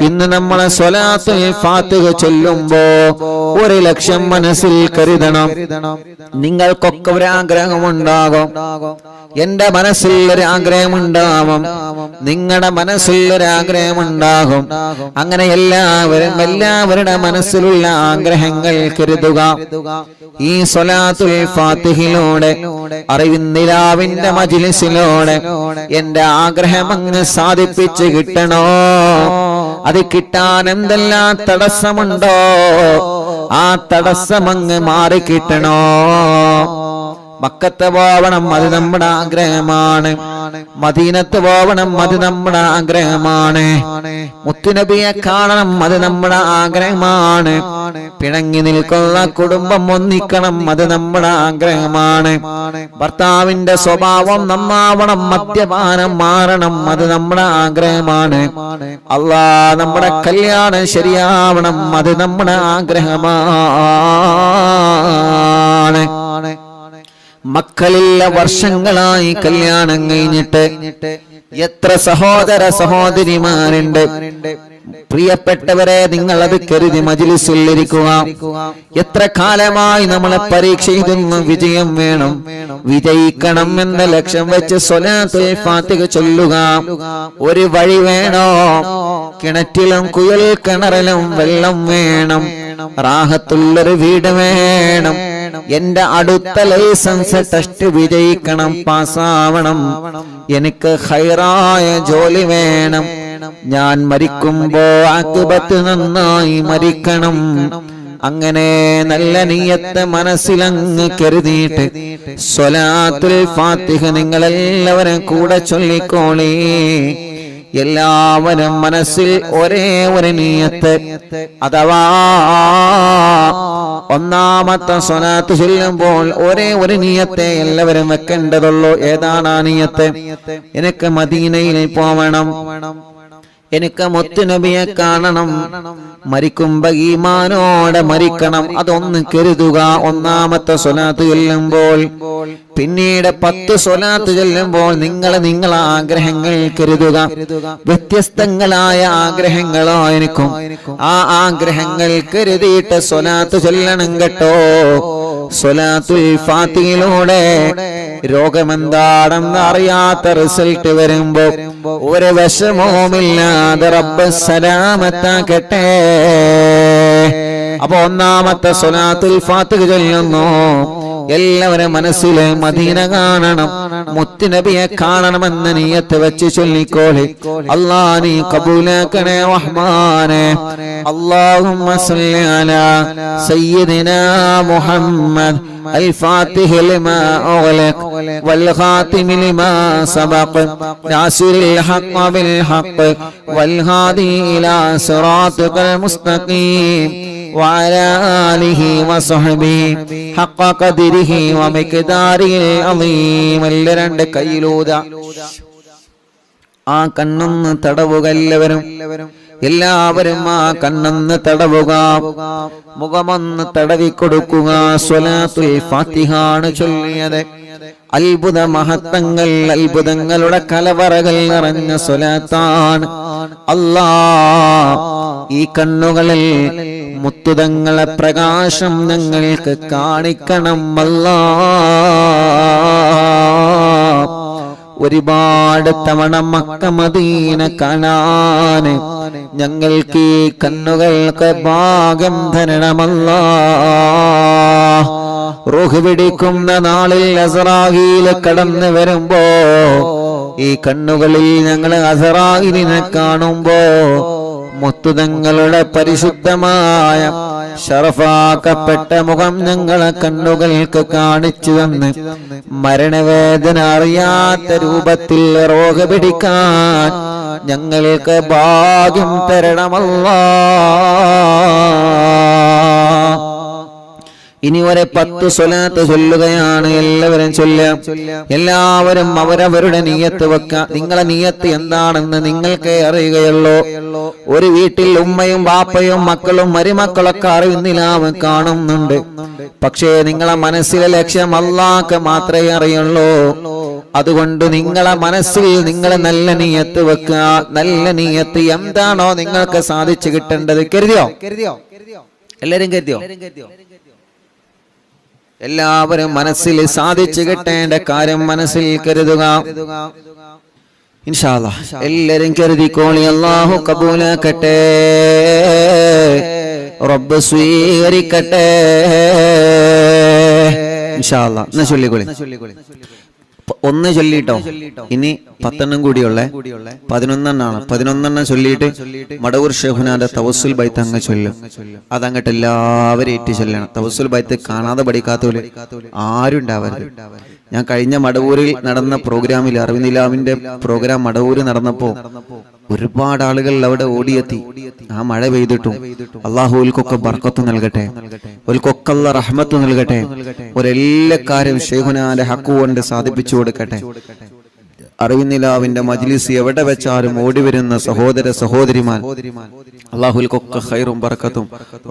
ഇന്ന് നമ്മളെ സ്വലാത്തുൽ ഫാത്തിഹ ചൊല്ലുമ്പോ 1,00,000 മനസ്സിൽ കരുതണം. നിങ്ങൾക്കൊക്കെ ഒരു ആഗ്രഹമുണ്ടാകും. എന്റെ മനസ്സിൽ ഒരു ആഗ്രഹമുണ്ടാവും, നിങ്ങളുടെ മനസ്സിൽ ഒരു ആഗ്രഹമുണ്ടാകും. അങ്ങനെ എല്ലാവരുടെ മനസ്സിലുള്ള ആഗ്രഹങ്ങൾ കരുതുക. ഈ സ്വലാത്തുൽ ഫാത്തിഹയിലൂടെ അറിവിന്ദിലാവിന്റെ മജ്ലിസിലൂടെ എന്റെ ആഗ്രഹം അങ്ങ് സാധിപ്പിച്ച് കിട്ടണോ? അത് കിട്ടാൻ എന്തെല്ലാം തടസ്സമുണ്ടോ ആ തടസ്സമങ്ങ് മാറി കിട്ടണോ? മക്കത്ത് പോവണം, അത് നമ്മുടെ ആഗ്രഹമാണ്. മദീനത്ത് പോവണം, അത് നമ്മുടെ ആഗ്രഹമാണ്. മുത്തുനബിയെ കാണണം, അത് നമ്മുടെ ആഗ്രഹമാണ്. പിണങ്ങി നിൽക്കുന്ന കുടുംബം ഒന്നിക്കണം, അത് നമ്മുടെ ആഗ്രഹമാണ്. ഭർത്താവിന്റെ സ്വഭാവം നന്നാവണം, മദ്യപാനം മാറണം, അത് നമ്മുടെ ആഗ്രഹമാണ്. അല്ലാഹ് നമ്മുടെ കല്യാണം ശരിയാവണം, അത് നമ്മുടെ ആഗ്രഹമാണ്. മക്കളില്ല വർഷങ്ങളായി കല്യാണം കഴിഞ്ഞിട്ട് എത്ര സഹോദര സഹോദരിമാരുണ്ട്. പ്രിയപ്പെട്ടവരെ, നിങ്ങൾ അത് കരുതി മജ്ലിസിൽ ഇരിക്കുക. എത്ര കാലമായി നമ്മളെ പരീക്ഷ എഴുതുന്നു, വിജയം വേണം, വിജയിക്കണം എന്ന ലക്ഷ്യം വെച്ച് സ്വലാത്തുൽ ഫാത്തിഹ ചൊല്ലുക. ഒരു വഴി വേണോ? കിണറ്റിലും കുയൽ കിണറിലും വെള്ളം വേണം, റാഹത്തുള്ളൊരു വീട് വേണം. എന്റെ അടുത്ത ലൈസൻസ് ടെസ്റ്റ് വിജയിക്കണം, പാസ്സാവണം. എനിക്ക് ഖൈറായ ജോലി വേണം. ഞാൻ മരിക്കുമ്പോ ആഖിബത്ത് നന്നായി മരിക്കണം. അങ്ങനെ നല്ല നിയ്യത്ത് മനസ്സിലങ്ങ് കരുതിയിട്ട് സ്വലാത്തുൽ ഫാത്തിഹ നിങ്ങളെല്ലാവരും കൂടെ ചൊല്ലിക്കോളി. എല്ലാവരും മനസ്സിൽ ഒരേ ഒരു നിയ്യത്ത്, അഥവാ ഒന്നാമത്തെ സ്വലാത്ത് ചൊല്ലുമ്പോൾ ഒരേ ഒരു നിയ്യത്തെ എല്ലാവരും വെക്കേണ്ടതുള്ളൂ. ഏതാണ് ആ നിയ്യത്ത്? എനിക്ക് മദീനയിൽ പോവണം, എനിക്ക് മുത്തുനബിയെ കാണണം, മരിക്കുമ്പോ ഈമാനോടെ മരിക്കണം. അതൊന്ന് കരുതുക ഒന്നാമത്തെ സ്വലാത്ത് ചൊല്ലുമ്പോൾ. പിന്നീട് 10 സ്വലാത്ത് ചൊല്ലുമ്പോൾ നിങ്ങളെ ആഗ്രഹങ്ങൾ കരുതുക. വ്യത്യസ്തങ്ങളായ ആഗ്രഹങ്ങളായിരിക്കും. ആ ആഗ്രഹങ്ങൾ കരുതിയിട്ട് സ്വലാത്ത് ചൊല്ലണം കേട്ടോ. സ്വലാത്തുൽ ഫാത്തിഹയിലൂടെ രോഗമെന്താണെന്ന് അറിയാത്ത റിസൾട്ട് വരുമ്പോ ഒരു വിഷമവുമില്ലാതെ റബ്ബ് സലാമത്താക്കട്ടെ. അപ്പൊ ഒന്നാമത്തെ സ്വലാത്തുൽ ഫാത്തിഹ ചൊല്ലുന്നു. എല്ലാവരും മനസ്സിലെ മദീന കാണണം, മുത്തുനബിയെ കാണണമെന്ന് നിയ്യത്ത് വെച്ച് ചൊല്ലിക്കോളി. അല്ലാഹ് നീ കബൂലാക്കണേ റഹ്മാനെ. അല്ലാഹുമ്മ സ്വല്ലി അലാ സയ്യിദിനാ മുഹമ്മദ് الفاتح لما أغلق والخاتم لما سبق ناصر الحق بالحق والهادي إلى صراطك المستقيم وعلى آله وصحبه حق قدره ومقداره العظيم. രണ്ട് കൈയിലൂത ആ കണ്ണൊന്ന് തടവുക. എല്ലാവരും ആ കണ്ണൊന്ന് തടവുക, മുഖമൊന്ന് തടവിക്കൊടുക്കുക. സ്വലാത്തുൽ ഫാത്തിഹാണ് ചൊല്ലിയത്. അത്ഭുത മഹത്വങ്ങൾ, അത്ഭുതങ്ങളുടെ കലവറകൾ നിറഞ്ഞ സ്വലാത്താണ്. അല്ലാഹ് ഈ കണ്ണുകളിൽ മുത്തുതങ്ങളെ പ്രകാശം ഞങ്ങൾക്ക് കാണിക്കണം. അല്ലാഹ് ഒരുപാട് തവണ മക്ക മദീന കാണാന് ഞങ്ങൾക്ക് ഈ കണ്ണുകൾക്ക് ഭാഗ്യം തരണമല്ലാഹ്. റൂഹ് പിടിക്കുന്ന നാളിൽ അസ്റായീൽ കടന്നു വരുമ്പോ ഈ കണ്ണുകളിൽ ഞങ്ങൾ അസ്റായീലിനെ കാണുമ്പോ മുത്തുതങ്ങളുടെ പരിശുദ്ധമായ ശറഫാക്കപ്പെട്ട മുഖം ഞങ്ങളെ കണ്ണുകൾക്ക് കാണിച്ചു തന്ന് മരണവേദന അറിയാത്ത രൂപത്തിൽ റോഗ് പിടിക്കാൻ ഞങ്ങൾക്ക് ഭാഗ്യം തരണമല്ലാഹ്. ഇനി ഒരു 10 സ്വലാത്ത് ചൊല്ലുകയാണ്. എല്ലാവരും ചൊല്ലാം. എല്ലാവരും അവരവരുടെ നിയ്യത്ത് വെക്കാം. നിങ്ങളെ നിയ്യത്ത് എന്താണെന്ന് നിങ്ങൾക്കേ അറിയുകയുള്ളൂ. ഒരു വീട്ടിൽ ഉമ്മയും ബാപ്പയും മക്കളും മരുമക്കളൊക്കെ അറിയുന്നില്ലാവും കാണുന്നുണ്ട്. പക്ഷേ നിങ്ങളെ മനസ്സിലെ ലക്ഷ്യം അല്ലാഹ്ക്ക് മാത്രമേ അറിയുള്ളൂ. അതുകൊണ്ട് നിങ്ങളെ മനസ്സിൽ നിങ്ങൾ നല്ല നിയത്ത് വെക്കുക. നല്ല നിയത്ത് എന്താണോ നിങ്ങൾക്ക് സാധിച്ചു കിട്ടേണ്ടത് കരുതിയോ? എല്ലാരും കരുതിയോ? എല്ലാവരും മനസ്സിൽ സാധിച്ചു കിട്ടേണ്ട കാര്യം മനസ്സിൽ കരുതുക. ഇൻഷാ അല്ലാഹ് എല്ലാരും കരുതിക്കോളി. അല്ലാഹു കബൂലാക്കട്ടെ, റബ്ബ് സ്വീകരിക്കട്ടെ ഇൻഷാ അല്ലാഹ്. എന്നാ ചൊല്ലിക്കോളി. ഒന്ന് ചൊല്ലിട്ടോ, ഇനി 10 കൂടിയുള്ള 11 11 ചൊല്ലിയിട്ട് മടവൂർ ഷെയ്ഖുനാന്റെ തവസ്സുൽ ബൈത്ത് അങ്ങ് ചൊല്ലും. അതങ്ങട്ട് എല്ലാവരും ഏറ്റി ചൊല്ലണം. തവസ്സുൽ ബൈത്ത് കാണാതെ പഠിക്കാത്തവര് ആരും ഉണ്ടാവരുത്. ഞാൻ കഴിഞ്ഞ മടവൂരിൽ നടന്ന പ്രോഗ്രാമിൽ അറിവിനിലാവിന്റെ പ്രോഗ്രാം മടവൂര് നടന്നപ്പോ ഒരുപാട് ആളുകൾ അവിടെ ഓടിയെത്തി. ആ മഴ പെയ്തിട്ടും അള്ളാഹുൽക്കൊക്കെ ബർക്കത്ത് നൽകട്ടെ, ഓൽക്കൊക്കെ അല്ലാഹ് റഹ്മത്ത് നൽകട്ടെ, ഒരെല്ലാ കാര്യം ഷെയ്ഖുനാന്റെ ഹക്ക് കൊണ്ട് സാധിപ്പിച്ചു കൊടുക്കട്ടെ. അറിവിനിലാവിന്റെ മജ്ലിസ് എവിടെ വെച്ചാലും ഓടി വരുന്ന സഹോദര സഹോദരിമാൻ അള്ളാഹുൽക്കൊക്കെ ഖൈറും ബർക്കത്തും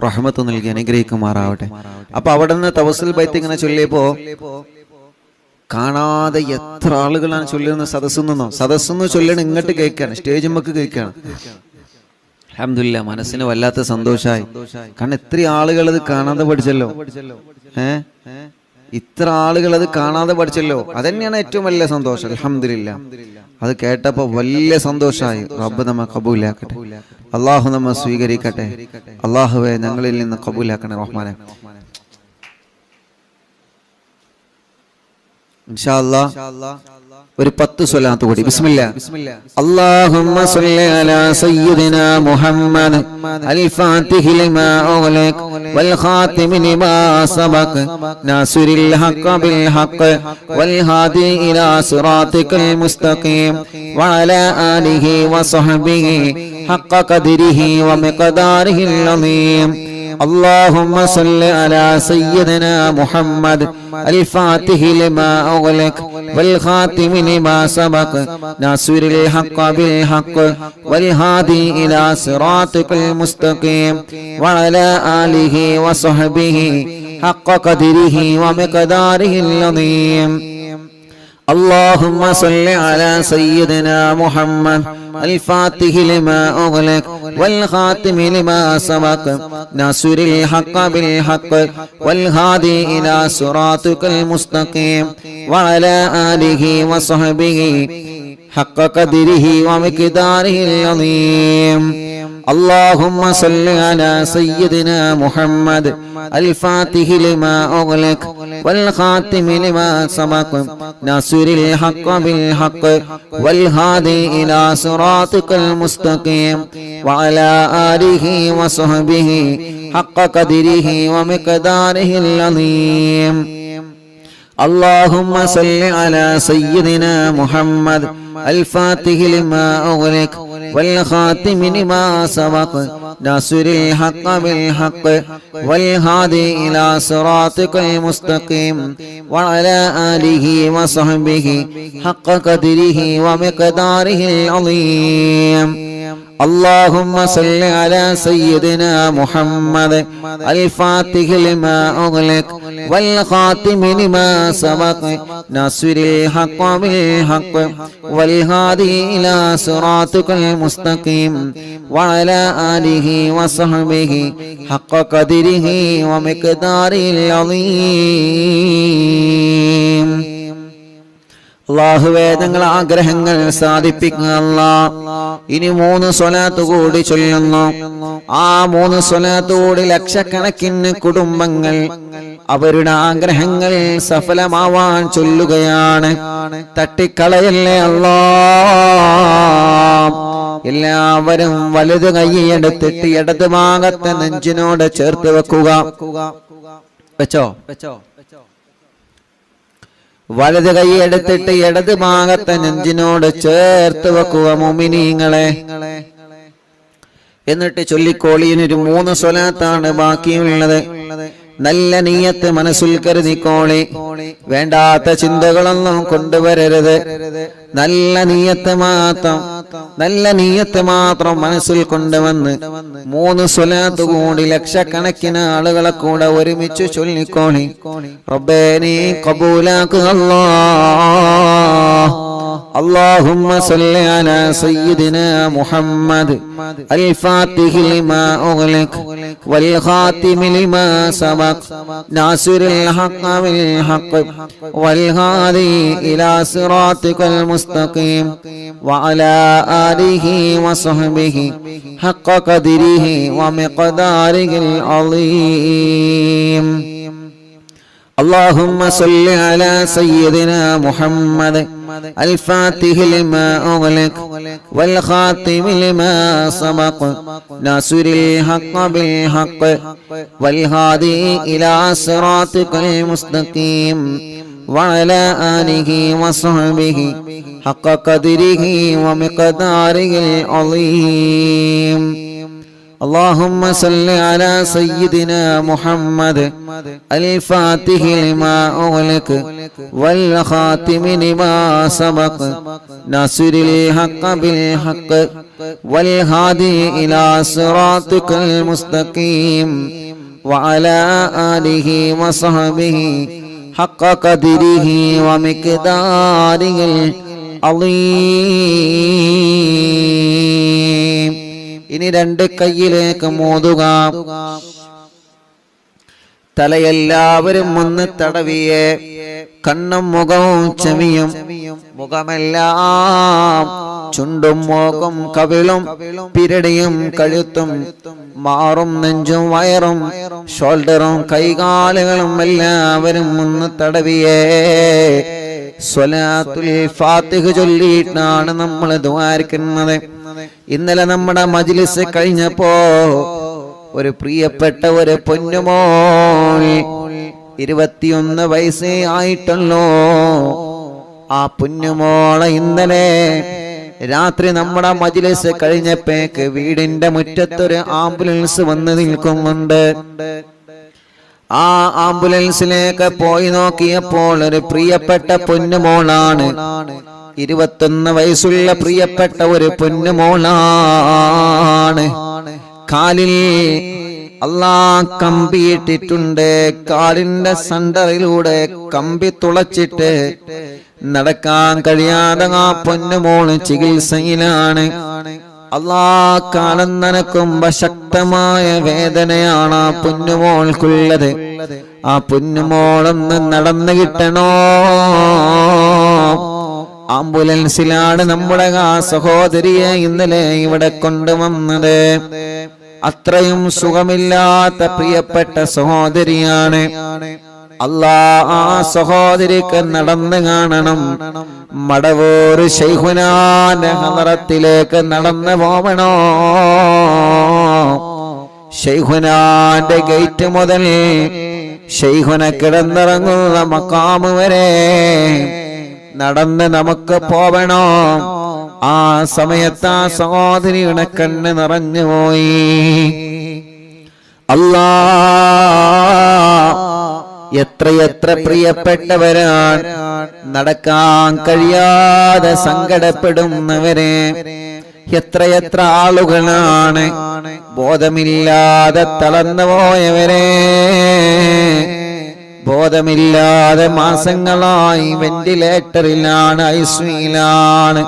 റഹ്മത്തും നൽകി അനുഗ്രഹിക്കുമാറാവട്ടെ. അപ്പൊ അവിടെ നിന്ന് തവസ്സുൽ ബൈത്ത് ഇങ്ങനെ ചൊല്ലിയപ്പോ കാണാതെ എത്ര ആളുകളാണ് ചൊല്ലുന്ന സദസ്സെന്ന് ചൊല്ലണം. ഇങ്ങോട്ട് കേൾക്കാണ്, സ്റ്റേജുമ്മക്ക് കേൾക്കാണ്. അൽഹംദുലില്ലാ, മനസ്സിന് വല്ലാത്ത സന്തോഷമായി. കാരണം ഇത്ര ആളുകൾ അത് കാണാതെ പഠിച്ചല്ലോ. ഇത്ര ആളുകൾ അത് കാണാതെ പഠിച്ചല്ലോ. അതന്നെയാണ് ഏറ്റവും വലിയ സന്തോഷം. അൽഹംദുലില്ലാ, അത് കേട്ടപ്പോ വലിയ സന്തോഷമായി. റബ്ബ് നമ്മെ കബൂലാക്കട്ടെ, അള്ളാഹു നമ്മെ സ്വീകരിക്കട്ടെ. അള്ളാഹുവെ ഞങ്ങളിൽ നിന്ന് കബൂലാക്കണേ റഹ്മാനെ. ഇൻഷാ അല്ലാഹ് ഒരു 10 സ്വലാത്ത് കൂടി. ബിസ്മില്ലാ. അല്ലാഹുമ്മ സ്വല്ലി അലാ സയ്യിദിനാ മുഹമ്മദ് അൽ ഫാത്തിഹി ലിമാ ഉഗ്ലിഖ വൽ ഖാതിമി ലിമാ സബഖ നാസിറിൽ ഹഖ് ബിൽ ഹഖ് വൽ ഹാദി ഇലാ സിറാതികൽ മുസ്തഖീം വഅലാ ആലിഹി വസഹ്ബിഹി ഹഖ് ഖദ്രിഹി വമിഖ്ദാരിഹിൽ അളീം. اللهم صل على سيدنا محمد الفاتح لما أغلق والخاتم لما سبق ناصر الحق بالحق والهادي إلى صراطك المستقيم وعلى آله وصحبه حق قدره ومقداره العظيم. اللهم صل على سيدنا محمد الفاتح لما أغلق والخاتم لما سبق ناصر الحق بالحق والهادي إلى صراطك المستقيم وعلى آله وصحبه حق قدره ومقداره العظيم. اللهم صل على سيدنا محمد الفاتح لما أغلق والخاتم لما سبق ناصر الحق بالحق والهادي إلى صراطك المستقيم وعلى آله وصحبه حق قدره ومقداره العظيم. اللهم صل على سيدنا محمد الفاتح لما أغلق والخاتم لما سبق ناصر الحق بالحق والهادي إلى صراطك المستقيم وعلى آله وصحبه حق قدره ومقداره العظيم. اللهم صل على سيدنا محمد الفاتح لما أغلق والخاتم لما سبق ناصر الحق بالحق والهادي إلى صراطك المستقيم وعلى آله وصحبه حق قدره ومقداره العظيم. അല്ലാഹുവേ ഞങ്ങളുടെ ആഗ്രഹങ്ങൾ സാധിപ്പിക്കുക അല്ലാഹ്. ഇനി 3 സ്വലാത്ത് കൂടി ചൊല്ലുന്നു. ആ 3 സ്വലാത്ത് കൂടി ലക്ഷക്കണക്കിന് കുടുംബങ്ങൾ അവരുടെ ആഗ്രഹങ്ങൾ സഫലമാവാൻ ചൊല്ലുകയാണ്. തട്ടിക്കളയല്ലേ അല്ലാഹ്. എല്ലാവരും വലത് കൈയെടുത്തിട്ട് ഇടത് ഭാഗത്തെ നെഞ്ചിനോട് ചേർത്ത് വെക്കുക. വെച്ചോ? വലത് കൈ എടുത്തിട്ട് ഇടത് ഭാഗത്തെ നെഞ്ചിനോട് ചേർത്ത് വെക്കുക മുഅ്മിനീങ്ങളെ. എന്നിട്ട് ചൊല്ലിക്കോളിയിനൊരു 3 സ്വലാത്താണ് ബാക്കിയുള്ളത്. നല്ല നിയ്യത്ത് മനസ്സിൽ കരുതിക്കോളി. വേണ്ടാത്ത ചിന്തകളൊന്നും കൊണ്ടുവരരുത്. നല്ല നിയ്യത്ത് മാത്രം നല്ല നീയത്ത് മാത്രം മനസ്സിൽ കൊണ്ടുവന്ന് 3 സ്വലാത്ത് കൂടി ലക്ഷക്കണക്കിന് ആളുകളെ കൂടെ ഒരുമിച്ച് ചൊല്ലിക്കോളി. റബ്ബേ നീ ഖബൂലാക്കുക അല്ലാഹ്. اللهم صل على سيدنا محمد الفاتح لما أغلق والخاتم لما سبق ناصر الحق بالحق والهادي إلى صراطك المستقيم وعلى آله وصحبه حق قدره ومقداره العظيم. اللهم صل على سيدنا محمد الفاتح لما أغلق والخاتم لما سبق ناصر الحق بالحق والهادي إلى صراطك المستقيم وعلى آله وصحبه حق قدره ومقداره العظيم. اللهم صل على سيدنا محمد الفاتح لما أغلق والخاتم لما سبق ناصر الحق بالحق والهادي إلى صراطك المستقيم وعلى آله وصحبه حق قدره ومقداره العظيم. ഇനി 2 കൈയിലേക്ക് മോതുക. തലയെല്ലാവരും ഒന്ന് തടവിയേ. കണ്ണും മുഖവും ചെവിയും മുഖമെല്ലാം ചുണ്ടും മൂക്കും കവിളും പിരടിയും കഴുത്തും മാറും നെഞ്ചും വയറും ഷോൾഡറും കൈകാലുകളും എല്ലാവരും ഒന്ന് തടവിയേ. സ്വലാത്തുൽ ഫാത്തിഹ് ചൊല്ലിയിട്ടാണ് നമ്മൾ ദുആരിക്കുന്നത്. ഇന്നലെ നമ്മുടെ മജ്ലിസ് കഴിഞ്ഞപ്പോ ഒരു പ്രിയപ്പെട്ട ഒരു പൊന്നുമോൾ 21 വയസ്സേ ആയിട്ടുള്ളൂ. ആ പൊന്നുമോളെ ഇന്നലെ രാത്രി നമ്മുടെ മജ്ലിസ് കഴിഞ്ഞപ്പോഴേക്ക് വീടിന്റെ മുറ്റത്തൊരു ആംബുലൻസ് വന്ന് നിൽക്കുന്നുണ്ട്. ആ ആംബുലൻസിലേക്ക് പോയി നോക്കിയപ്പോൾ ഒരു പ്രിയപ്പെട്ട പൊന്നുമോളാണ്. 21 വയസ്സുള്ള പ്രിയപ്പെട്ട ഒരു പൊന്നുമോളാണ്. കാലിൽ അല്ലാഹ് കമ്പിയിട്ടിട്ടുണ്ട്. കാലിന്റെ സെന്ററിലൂടെ കമ്പി തുളച്ചിട്ട് നടക്കാൻ കഴിയാതെ ആ പൊന്നുമോള് ചികിത്സയിലാണ്. അല്ലാഹ് കാലം നനക്കുമ്പോ ശക്തമായ വേദനയാണ് ആ പൊന്നുമോൾക്കുള്ളത്. ആ പൊന്നുമോളൊന്ന് നടന്നു കിട്ടണോ. ആംബുലൻസിലാണ് നമ്മുടെ ആ സഹോദരിയെ ഇന്നലെ ഇവിടെ കൊണ്ടുവന്നത്. അത്രയും സുഖമില്ലാത്ത പ്രിയപ്പെട്ട സഹോദരിയാണ്. അല്ലാഹ് ആ സഹോദരിക്ക് നടന്നു കാണണം. മടവൂർ ശൈഖുനാന്റെ ഹളറത്തിലേക്ക് നടന്നു പോവണോ. ശൈഖുനാന്റെ ഗേറ്റ് മുതൽ ശൈഖുന കിടന്നിറങ്ങുന്ന മഖാമ് വരെ നടന്ന് നമുക്ക് പോവണോ. ആ സമയത്ത് ആ സഹോദരിയുടെ കണ്ണ് നിറഞ്ഞുപോയി. അല്ലാഹ് എത്രയെത്ര പ്രിയപ്പെട്ടവരാണ് നടക്കാൻ കഴിയാതെ സങ്കടപ്പെടുന്നവരെ. എത്രയെത്ര ആളുകളാണ് ബോധമില്ലാതെ തളർന്നു പോയവരെ. ബോധമില്ലാതെ മാസങ്ങളായി വെന്റിലേറ്ററിലാണ്, ഐസിയുലാണ്.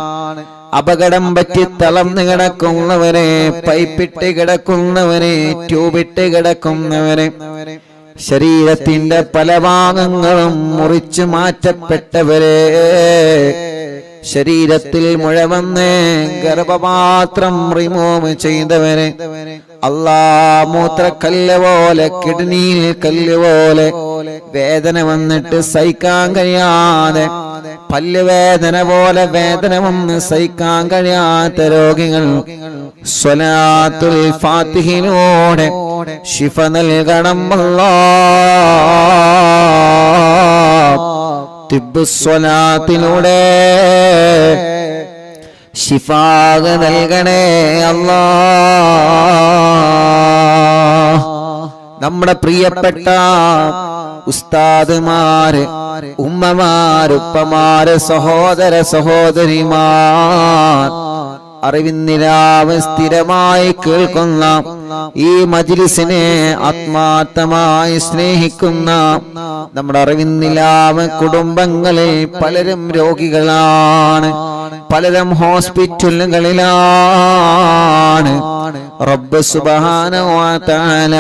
അപകടം പറ്റി തളർന്നു കിടക്കുന്നവരെ, പൈപ്പിട്ട് കിടക്കുന്നവരെ, ട്യൂബിട്ട് കിടക്കുന്നവരെ, ശരീരത്തിന്റെ പല ഭാഗങ്ങളും മുറിച്ചു മാറ്റപ്പെട്ടവരെ, ശരീരത്തിൽ മുഴവന്ന് ഗർഭപാത്രം റിമൂവ് ചെയ്തവരെ, അല്ലാഹ് മൂത്രക്കല്ല് പോലെ കിഡ്നിയിൽ കല്ല് പോലെ വേദന വന്നിട്ട് സഹിക്കാൻ കഴിയാതെ, പല്ലുവേദന പോലെ വേദന വന്ന് സഹിക്കാൻ കഴിയാത്ത രോഗികൾ സ്വലാത്തുൽ ഫാത്തിഹിലൂടെ ശിഫ നൽകണം അല്ലാഹ്. തിബ്ബു സ്വലാത്തിലൂടെ ശിഫാ നൽകണേ അല്ലാഹ്. നമ്മുടെ പ്രിയപ്പെട്ട ഉസ്താദുമാര്, ഉമ്മമാര്, ഉപ്പമാര്, സഹോദര സഹോദരിമാർ, അറിവിന്നിലാവ് സ്ഥിരമായി കേൾക്കുന്ന ഈ മജ്ലിസിനെ ആത്മാർത്ഥമായി സ്നേഹിക്കുന്ന നമ്മുടെ അറിവിന്നിലാവ് കുടുംബങ്ങളിൽ പലരും രോഗികളാണ്, പലരും ഹോസ്പിറ്റലുകളിലാണ്. റബ്ബ് സുബ്ഹാനഹു വ തആല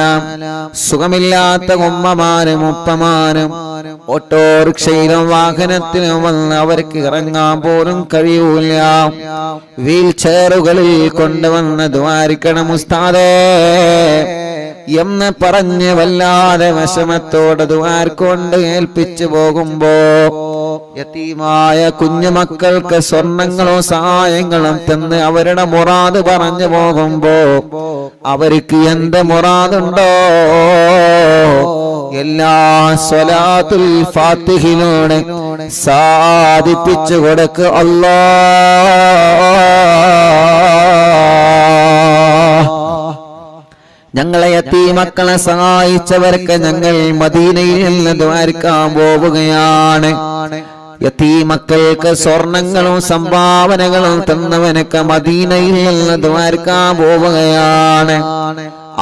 സുഖമില്ലാത്ത ഉമ്മമാരും ഉപ്പമാരും ഓട്ടോറിക്ഷയിലും വാഹനത്തിലും വന്ന് അവർക്ക് ഇറങ്ങാൻ പോലും കഴിയൂല, വീൽ ചെയറുകളിൽ കൊണ്ടുവന്ന് ദ്വാരിക്കണം ഉസ്താദേ എന്ന് പറഞ്ഞ് വല്ലാതെ വിഷമത്തോടെ ദ്വാർക്കൊണ്ട് ഏൽപ്പിച്ചു പോകുമ്പോ യതീമായ കുഞ്ഞുമക്കൾക്ക് സ്വർണങ്ങളും സഹായങ്ങളും തന്ന് അവരുടെ മുറാദ് പറഞ്ഞു പോകുമ്പോ അവർക്ക് എന്ത് മുറാദുണ്ടോ എല്ലാ സ്വലാത്തുൽ ഫാത്തിഹിലൂടെ സാധിപ്പിച്ചു കൊടുക്ക് അല്ലാഹ്. ഞങ്ങളെ യതീമക്കളെ സഹായിച്ചവർക്ക് ഞങ്ങൾ മദീനയിൽ നിന്ന് ദ്വാരക്കാൻ പോവുകയാണ്. യതീമക്കൾക്ക് സ്വർണങ്ങളും സംഭാവനകളും തന്നവനൊക്കെ മദീനയിൽ നിന്ന് ദ്വാരക്കാൻ പോവുകയാണ്.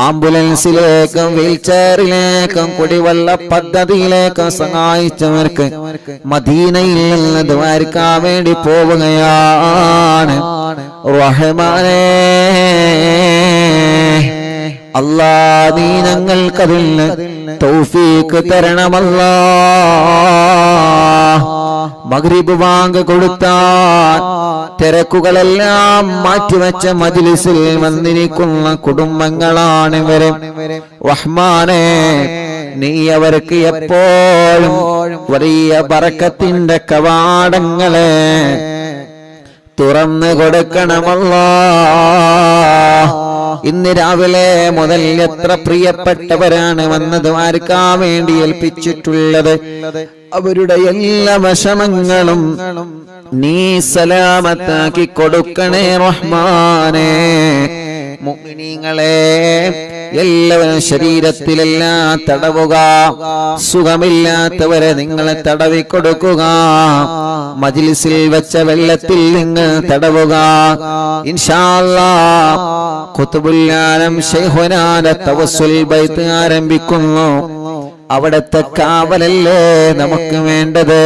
ആംബുലൻസിലേക്കും വീൽചെയറിലേക്കും കുടിവെള്ള പദ്ധതിയിലേക്കും സഹായിച്ചവർക്ക് മദീനയിൽ നിന്ന് ദ്വാരക്കാൻ വേണ്ടി പോവുകയാണ്. റഹ്മാനേ അല്ലാ, നീ ഞങ്ങൾക്കതിന് തൗഫീഖ് തരണമല്ലാ. മഗ്രിബ് ബാങ്ക് കൊടുത്താൽ തിരക്കുകളെല്ലാം മാറ്റിവെച്ച മജ്ലിസിൽ വന്നിരിക്കുന്ന കുടുംബങ്ങളാണ് ഇവര്. റഹ്മാനേ, നീ അവർക്ക് എപ്പോഴും വലിയ ബറക്കത്തിന്റെ കവാടങ്ങളെ തുറന്നു കൊടുക്കണമല്ലാ. ഇന്ന് രാവിലെ മുതൽ എത്ര പ്രിയപ്പെട്ടവരാണ് വന്നത് ആർക്കാൻ വേണ്ടി ഏൽപ്പിച്ചിട്ടുള്ളത്. അവരുടെ എല്ലാ വിഷമങ്ങളും നീ സലാമത്താക്കി കൊടുക്കണേ റഹ്മാനേ. മുഅ്മിനീങ്ങളെ എല്ലാവരും ശരീരത്തിലെല്ലാം തടവുക, സുഖമില്ലാത്തവരെ നിങ്ങളെ തടവി കൊടുക്കുക, മജ്ലിസിൽ വെച്ച വെള്ളത്തിൽ നിങ്ങൾ തടവുക. ഇൻഷാ അല്ലാഹ് ഖുത്ബുൽ ആലം ശൈഖുനാന്റെ തവസ്സുൽ ബൈത്ത് ആരംഭിക്കുന്നു. അവിടത്തെ കാവലല്ലേ നമുക്ക് വേണ്ടത്,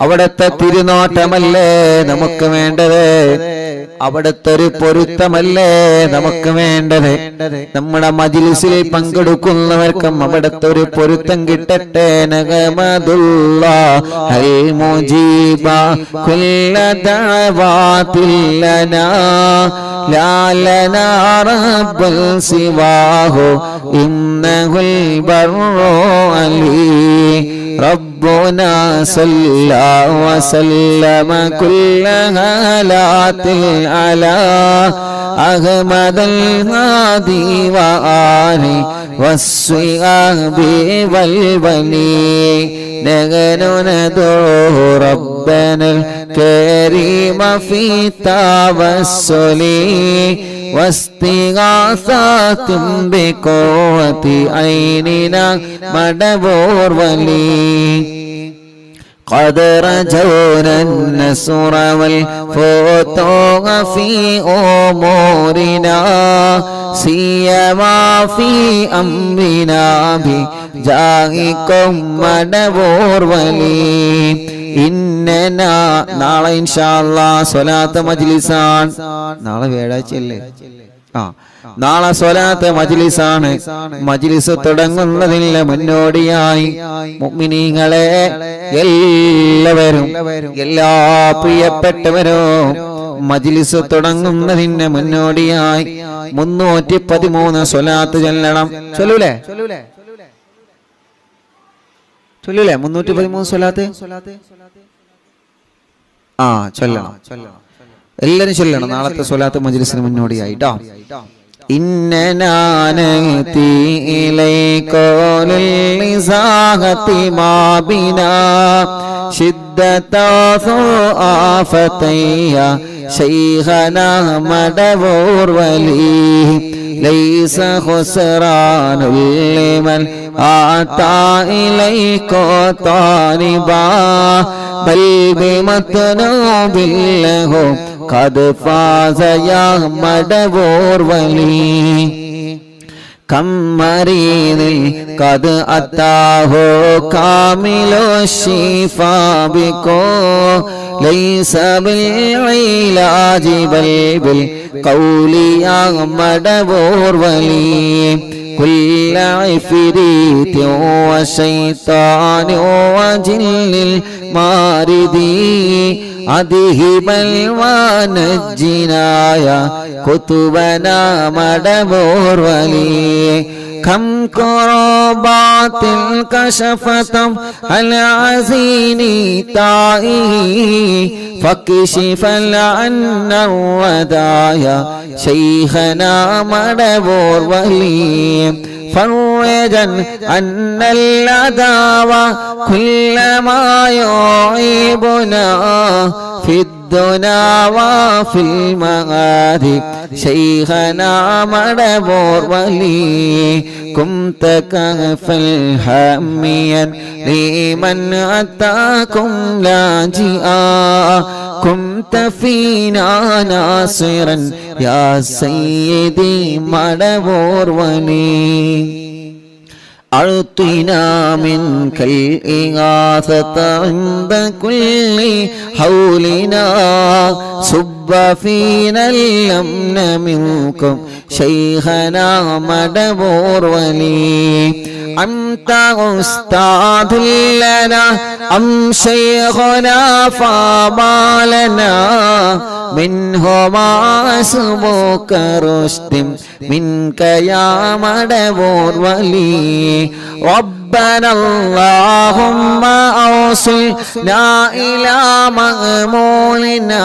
അവിടത്തെ തിരുനോട്ടമല്ലേ നമുക്ക് വേണ്ടത്, അവിടത്തെ ഒരു പൊരുത്തമല്ലേ നമുക്ക് വേണ്ടത്. നമ്മുടെ മജ്ലിസിൽ പങ്കെടുക്കുന്നവർക്കും അവിടത്തെ ഒരു പൊരുത്തം കിട്ടട്ടെ. നഗമദുല്ലാഹൽ മുജീബ കുല്ല ദഅവാതിൽ ലനാ ലാ ലനാ റബ്ബൽ സിവാഹു ഇന്നഹുൽ ബർറു അലി ربنا صلى وسلم كل هالات على أحمد الهادي وآله والصحاب والولي نحن ندعو ربنا الكريم في توسل واستغاثة بقوة عيننا مدبور ولي قد رجونا النصر والفتوح في أمورنا سيما في أمرنا بجاهكم مدبور ولي ഇന്നനാ നാളെ ഇൻഷാ അല്ലാഹ് സ്വലാത്ത് മജ്ലിസാണ്. നാളെ വ്യാഴാഴ്ചയല്ലേ? നാളെ സ്വലാത്ത് മജ്ലിസാണ്. മജ്ലിസ് തുടങ്ങുന്നതിന് മുന്നോടിയായി മുഅ്മിനീങ്ങളെ എല്ലാവരും, എല്ലാ പ്രിയപ്പെട്ടവരും മജ്ലിസ് തുടങ്ങുന്നതിന് മുന്നോടിയായി 313 സ്വലാത്ത് ചൊല്ലണം. ചൊല്ലൂലേ? 313 സ്വലാത്ത് ചൊല്ലണം. എല്ലാരും ചൊല്ലണം നാളത്തെ സ്വലാത്ത് മജ്ലിസിന് മുന്നോടിയായിട്ടോ. ഇന്നനാനതി ഇലൈകോലിൽ ലിസാഹതി മാബിനാ ശിദ്ദതാസു ആഫതയ്യ ശൈഖനാ മദബൂർ വലി ലൈസ ഖുസ്റാനുൽ ലിമൻ ആതാ ഇലൈകോ താനിബാ ബൽ ബിമത്നൂബിൽ ലഹു قد فاز يا مدبور ولي كم مريض قد أتاه كامل الشفاء بكو ليس بالعلاج بل بالقول يا مدبور ولي كل عفريت وشيطان وجن الماردي أذهبا ونجنا يا كتبنا مدبور ولي كم كربات كشفت العزين طائه فكشف عنا الودايا شيخنا مدبور ولي فرجا عنا العداوة كل ما يعيبنا في الدنا وفي المعاد شيخنا مدبور ولي كنت كفا حاميا لمن أتاكم لاجئا كنت فينا ناصرا يا سيدي مدبور ولي أعطنا منك الإغاثة عند كل حولنا صب فينا الأمن منكم شيخنا مدبور ولي أنت أستاذ لنا أم شيخنا فما لنا منهما اسمك رشد منك يا مدبور ولي ربنا اللهم أوصلنا إلى مأمولنا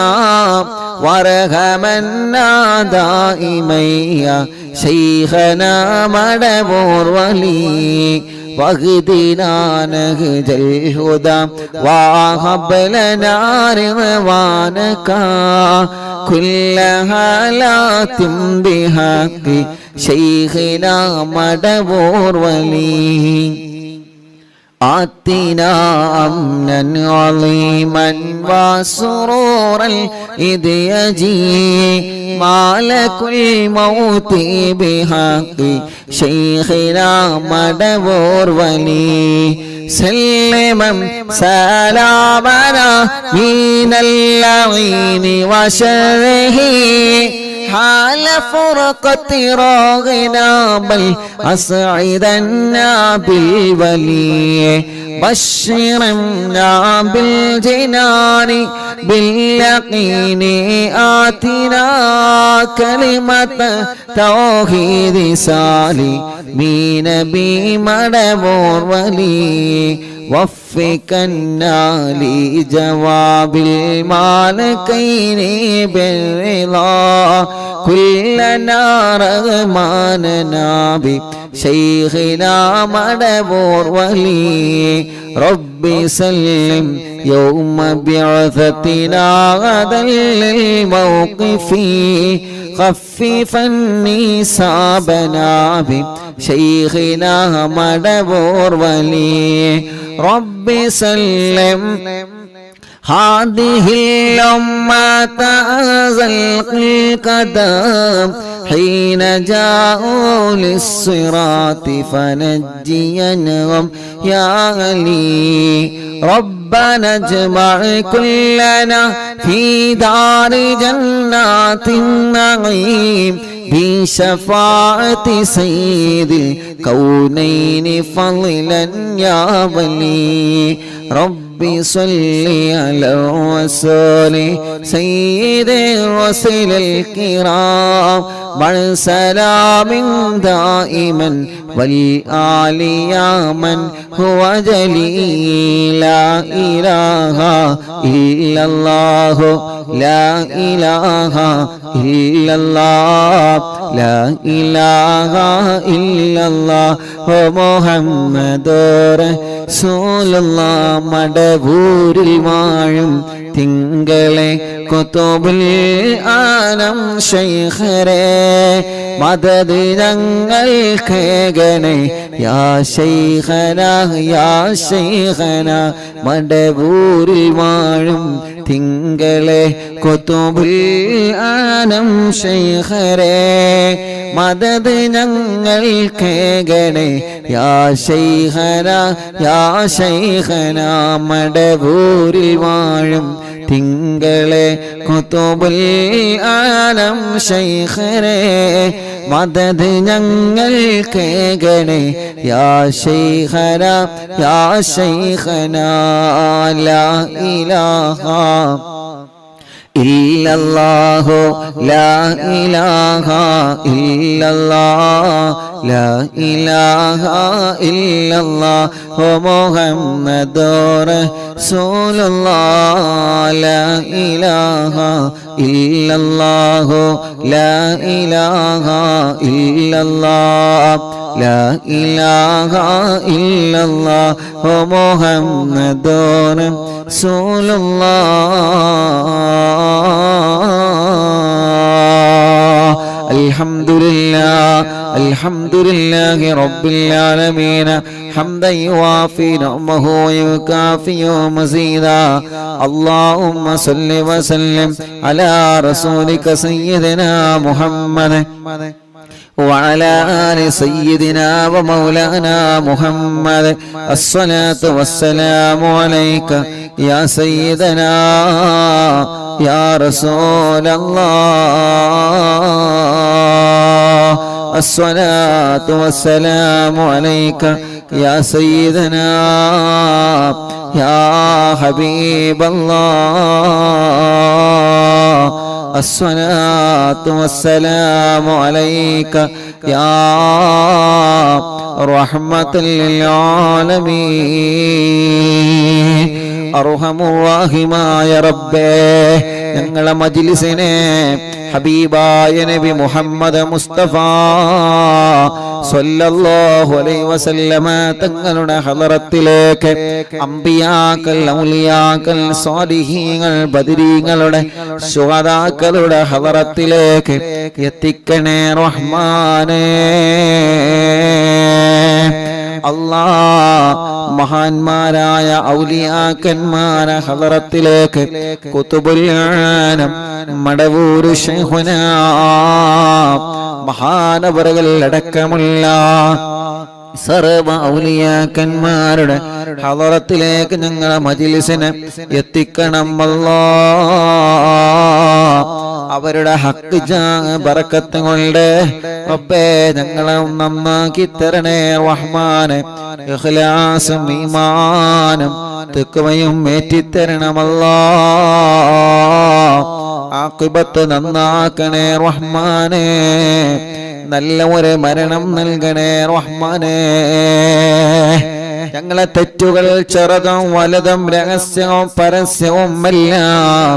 وارحمنا دائما يا شيخنا مدبور ولي واهدنا نهج الهدى وهب لنا رضوانك كل حالات بحق شيخنا مدبور ولي آتنا أمنا عظيما وسرورا إذ يجي مالك الموت بحق شيخنا مدبور ولي سلما سلامنا من اللعين وشره حال فرقة راغنا بل أسعدنا بالولي بشرنا بالجنان باليقين آتنا كلمة توحيد سالمين بمدبور ولي وفقنا لجواب المالكين بالرضا كلنا رغماننا بشيخنا مدبور ولي رب سلم يوم بعثتنا غدا للموقف خففا نسابنا بشيخنا مدبور ولي رب سلم هذه الأمة أزلق القدم حين جاءوا للصراط فنجينهم يا علي ربنا اجمع كلنا في دار جنات النعيم بشفاعة سيد الكونين فضلا يا ولي رب صل على الرسول سيد الرسل الكرام والسلام دائما والآل يا من هو جليل لا إله إلا الله لا إله إلا الله لا إله إلا الله محمد رسول الله മടവൂരിൽ വാഴും തിങ്കളെ കുതുബുൽ ആലം ശൈഖരേ മദദ് ഞങ്ങൾക്കേകണേ യാ ശൈഖനാ യാ ശൈഖനാ മടവൂരിൽ വാഴും തിങ്കളെ കുതുബുൽ ആലം ശൈഖരേ മദദ് ഞങ്ങൾക്കേകണേ യാ ശൈഖനാ യാ ശൈഖനാ മടവൂരിൽ വാഴും തിങ്കളെ കുതുബുൽ ആലം ശൈഖരേ മദദ് ഞങ്ങൾക്കേകണേ യാ ശൈഖനാ യാ ശൈഖനാ ലാ ഇലാഹ ഇല്ലല്ലാഹു ലാ ഇലാഹ ഇല്ലല്ലാഹ് ലാ ഇലാഹ ഇല്ലല്ലാഹു മുഹമ്മദുർ റസൂലുള്ളാഹ് ലാ ഇലാഹ ഇല്ലല്ലാഹു ലാ ഇലാഹ ഇല്ലല്ലാഹ് ലാ ഇലാഹ ഇല്ലല്ലാഹു മുഹമ്മദുർ റസൂലുള്ളാഹ് അൽഹംദുലില്ലാഹി റബ്ബിൽ ആലമീൻ حمدا يوافي نعمه ويكافئ مزيدا اللهم صل وسلم على رسولك سيدنا محمد وعلى آل سيدنا ومولانا محمد الصلاة والسلام عليك يا سيدنا يا رسول الله الصلاة والسلام عليك يا سيدنا يا حبيب الله الصلاة والسلام عليك يا رحمة للعالمين അർഹമുറാഹിമായ റബ്ബേ ഞങ്ങളെ മജ്ലിസിനെ ഹബീബായ നബി മുഹമ്മദ് മുസ്തഫ സ്വല്ലല്ലാഹു അലൈഹി വസല്ലമ തങ്ങളുടെ ഹളറത്തിലേക്ക് അംബിയാക്കൾ ഔലിയാക്കൾ സ്വാലിഹീങ്ങൾ ബദരീങ്ങളുടെ ശുഹദാക്കളുടെ ഹളറത്തിലേക്ക് എത്തിക്കണേ റഹ്മാനേ അല്ലാഹ് മഹാന്മാരായ ഔലിയാക്കന്മാരെ ഹളറത്തിലേക്ക് കുതുബുൽ ആലം മടവൂർ ശൈഖുനാ മഹാനവറുകൾ അടക്കമുള്ള സർവ ഔലിയാക്കന്മാരുടെ ഹളറത്തിലേക്ക് ഞങ്ങളെ മജ്ലിസിനെ എത്തിക്കണം അല്ലാഹ് അവരുടെ ഹക്ക് ബറക്കത്ത് കൊണ്ട് റബ്ബേ ഞങ്ങളെ നന്നാക്കി തരണേ റഹ്മാനെ ഇഖ്ലാസും ഈമാനും തഖ്വയും ഏറ്റിത്തരണം അല്ലാഹ് ആഖിബത്ത് നന്നാക്കണേ റഹ്മാനെ നല്ല ഒരു മരണം നൽകണേ റഹ്മാനെ ഞങ്ങളെ തെറ്റുകൾ ചെറുതും വലുതും രഹസ്യവും പരസ്യവും എല്ലാം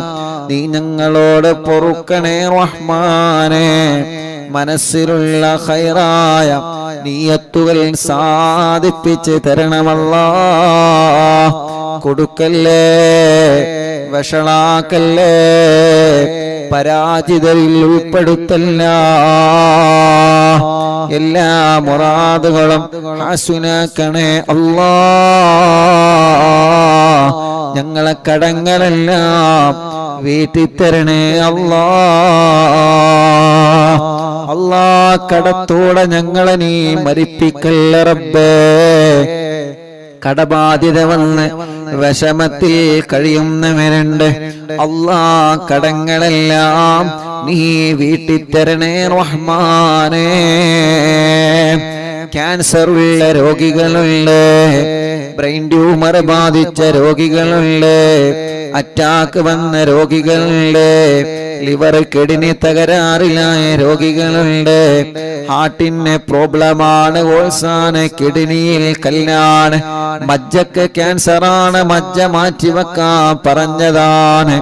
നീ ഞങ്ങളോട് പൊറുക്കണേ റഹ്മാനെ മനസ്സിലുള്ള ഖൈറായ നിയത്തുകൾ സാധിപ്പിച്ച് തരണമല്ലാഹ് കൊടുക്കല്ലേ വഷളാക്കല്ലേ പരാജിതരിൽ ഉൾപ്പെടുത്തല്ല എല്ലാ മുറാദുകളും ഹാസുനാക്കണേ അല്ലാഹ് ഞങ്ങളെ കടങ്ങളെല്ലാം വീട്ടിത്തരണേ അല്ലാഹ് അല്ലാഹ് കടത്തോടെ ഞങ്ങളെ നീ മരിപ്പിക്കല്ല റബ്ബേ കടബാധ്യത വന്ന് വിഷമത്തിൽ കഴിയുന്നവരുണ്ട് അല്ലാഹ് കടങ്ങളെല്ലാം നീ വീട്ടിത്തരണേ റഹ്മാനേ ക്യാൻസർ ഉള്ള രോഗികളുണ്ട് ബ്രെയിൻ ട്യൂമർ ബാധിച്ച രോഗികളുണ്ട് അറ്റാക്ക് വന്ന രോഗികളുണ്ട് ലിവർ കിഡ്നി തകരാറിലായ രോഗികളുണ്ട് ഹാർട്ടിന് പ്രോബ്ലമാണ് ഓൾസാണ് കിഡ്നിയിൽ കല്ലാണ് മജ്ജക്ക് ക്യാൻസറാണ് മജ്ജ മാറ്റിവെക്കാൻ പറഞ്ഞതാണ്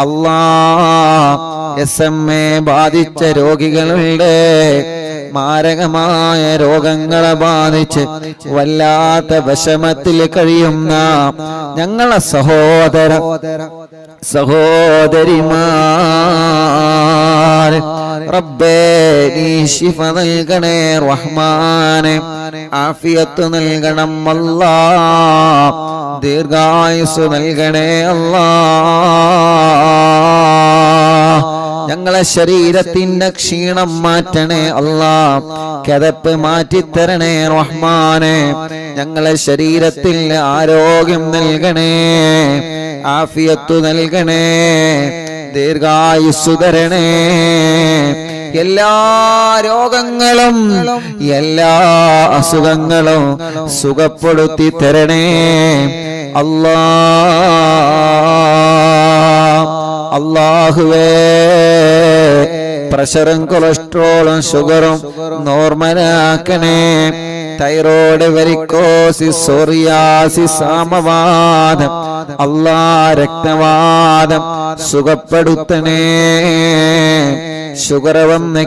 അല്ലാഹ് SMA ബാധിച്ച രോഗികളുണ്ട് മാരകമായ രോഗങ്ങളെ ബാധിച്ച് വല്ലാത്ത വിഷമത്തിൽ കഴിയുന്ന ഞങ്ങളെ സഹോദരിമാർ റബ്ബേ നീ ശിഫ നൽകണേ റഹ്മാനെ, ആഫിയത്ത് നൽകണം അല്ലാ, ദീർഘായുസ് നൽകണേ അല്ലാ. ഞങ്ങളെ ശരീരത്തിന്റെ ക്ഷീണം മാറ്റണേ അല്ലാ, കിതപ്പ് മാറ്റിത്തരണേ റഹ്മാനെ, ഞങ്ങളെ ശരീരത്തിൽ ആരോഗ്യം നൽകണേ, ആഫിയത്ത് നൽകണേ, ദീർഘായുസ് തരണേ. എല്ലാ രോഗങ്ങളും എല്ലാ അസുഖങ്ങളും സുഖപ്പെടുത്തി തരണേ അല്ലാ. അല്ലാഹുവേ, പ്രഷറും കൊളസ്ട്രോളും ഷുഗറും നോർമലാക്കണേ. തൈറോയ്ഡ്, വെരിക്കോസിസ്, സോറിയാസിസ്, ആമവാദം അല്ലാ, രക്തവാദം സുഖപ്പെടുത്തണേ. ഷുഗർ വന്ന്